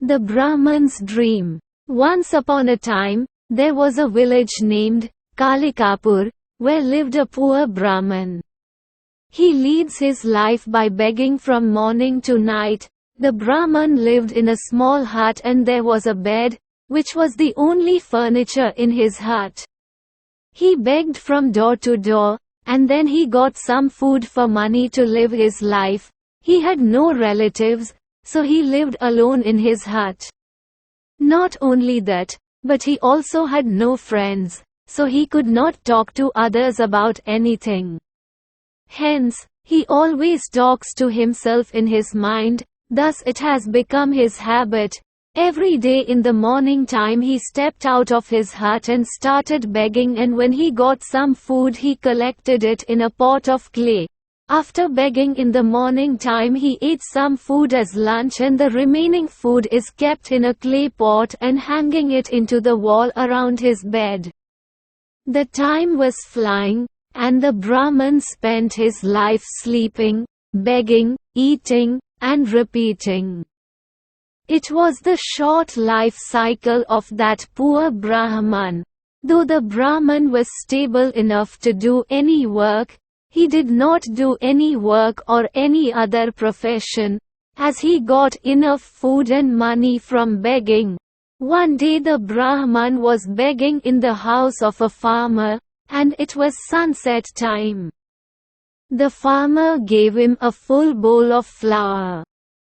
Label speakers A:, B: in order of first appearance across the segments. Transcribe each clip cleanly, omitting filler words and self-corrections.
A: The Brahman's dream. Once upon a time, there was a village named Kalikapur, where lived a poor Brahmin. He leads his life by begging from morning to night. The Brahmin lived in a small hut and there was a bed, which was the only furniture in his hut. He begged from door to door, and then he got some food for money to live his life. He had no relatives, so he lived alone in his hut. Not only that, but he also had no friends, so he could not talk to others about anything. Hence, he always talks to himself in his mind. Thus it has become his habit. Every day in the morning time he stepped out of his hut and started begging, and when he got some food he collected it in a pot of clay. After begging in the morning time he ate some food as lunch, and the remaining food is kept in a clay pot and hanging it into the wall around his bed. The time was flying, and the Brahmin spent his life sleeping, begging, eating, and repeating. It was the short life cycle of that poor Brahman. Though the Brahman was stable enough to do any work, he did not do any work or any other profession, as he got enough food and money from begging. One day the Brahman was begging in the house of a farmer, and it was sunset time. The farmer gave him a full bowl of flour.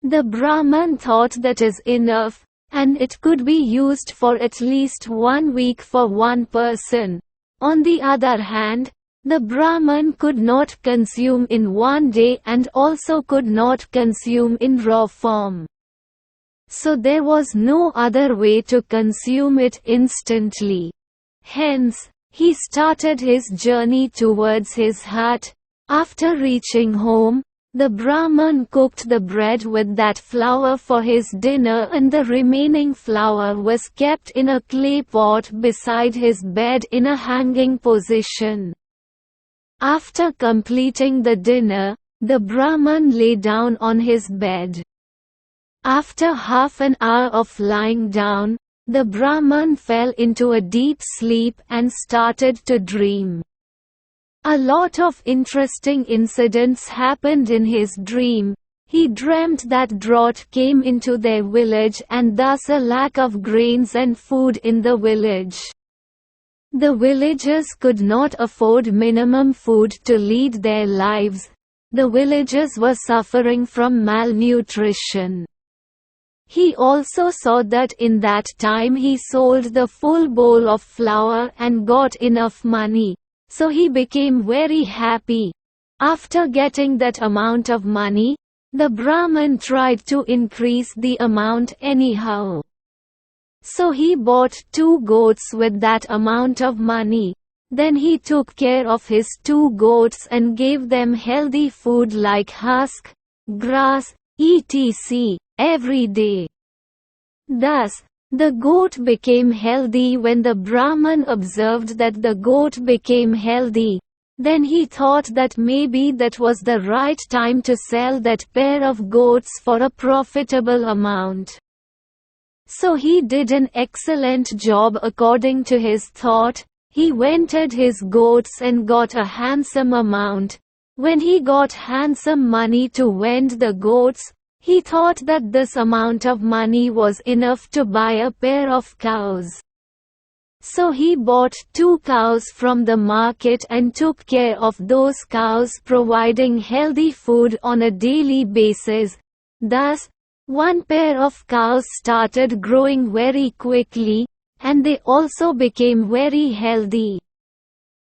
A: The Brahman thought that is enough, and it could be used for at least 1 week for one person. On the other hand, the Brahman could not consume in one day and also could not consume in raw form. So there was no other way to consume it instantly. Hence, he started his journey towards his hut. After reaching home, the Brahman cooked the bread with that flour for his dinner, and the remaining flour was kept in a clay pot beside his bed in a hanging position. After completing the dinner, the Brahman lay down on his bed. After half an hour of lying down, the Brahman fell into a deep sleep and started to dream. A lot of interesting incidents happened in his dream. He dreamt that drought came into their village and thus a lack of grains and food in the village. The villagers could not afford minimum food to lead their lives. The villagers were suffering from malnutrition. He also saw that in that time he sold the full bowl of flour and got enough money, so he became very happy. After getting that amount of money, the Brahman tried to increase the amount anyhow. So he bought 2 goats with that amount of money. Then he took care of his 2 goats and gave them healthy food like husk, grass, etc. every day. Thus, the goat became healthy. When the Brahman observed that the goat became healthy, then he thought that maybe that was the right time to sell that pair of goats for a profitable amount. So he did an excellent job according to his thought. He rented his goats and got a handsome amount. When he got handsome money to vend the goats, he thought that this amount of money was enough to buy a pair of cows. So he bought 2 cows from the market and took care of those cows, providing healthy food on a daily basis. Thus, one pair of cows started growing very quickly, and they also became very healthy.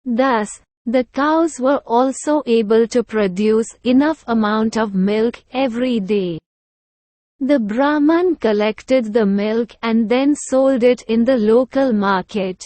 A: Thus, the cows were also able to produce enough amount of milk every day. The Brahman collected the milk and then sold it in the local market.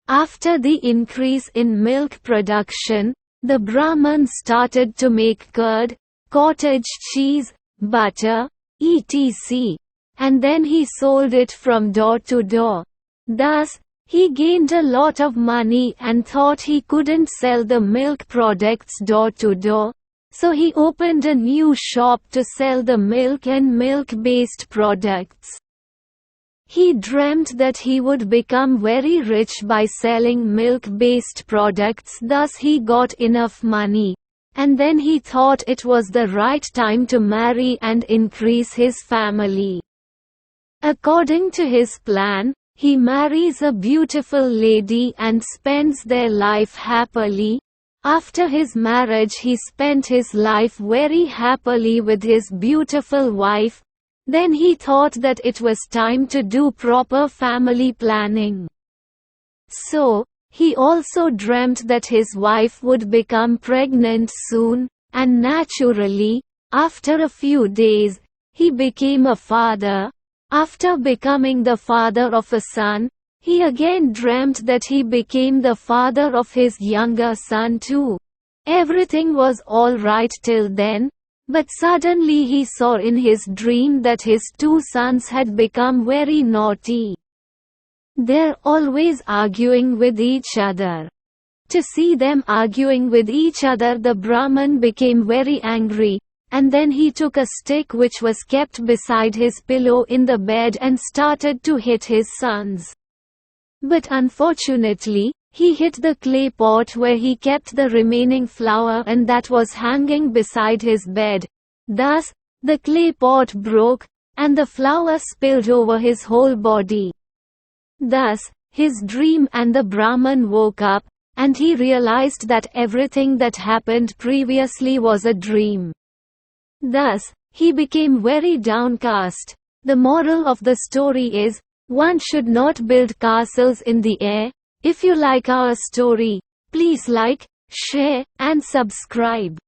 A: After the increase in milk production, the Brahman started to make curd, cottage cheese, butter, etc. And then he sold it from door to door. Thus, he gained a lot of money and thought he couldn't sell the milk products door to door, so he opened a new shop to sell the milk and milk-based products. He dreamt that he would become very rich by selling milk-based products, thus he got enough money, and then he thought it was the right time to marry and increase his family. According to his plan, he marries a beautiful lady and spends their life happily. After his marriage he spent his life very happily with his beautiful wife. Then he thought that it was time to do proper family planning. So, he also dreamt that his wife would become pregnant soon, and naturally, after a few days, he became a father. After becoming the father of a son, he again dreamt that he became the father of his younger son too. Everything was all right till then. But suddenly he saw in his dream that his two sons had become very naughty. They're always arguing with each other. To see them arguing with each other, the Brahmin became very angry, and then he took a stick which was kept beside his pillow in the bed and started to hit his sons. But unfortunately, he hit the clay pot where he kept the remaining flour and that was hanging beside his bed. Thus, the clay pot broke, and the flour spilled over his whole body. Thus, his dream and the Brahmin woke up, and he realized that everything that happened previously was a dream. Thus, he became very downcast. The moral of the story is, one should not build castles in the air. If you like our story, please like, share, and subscribe.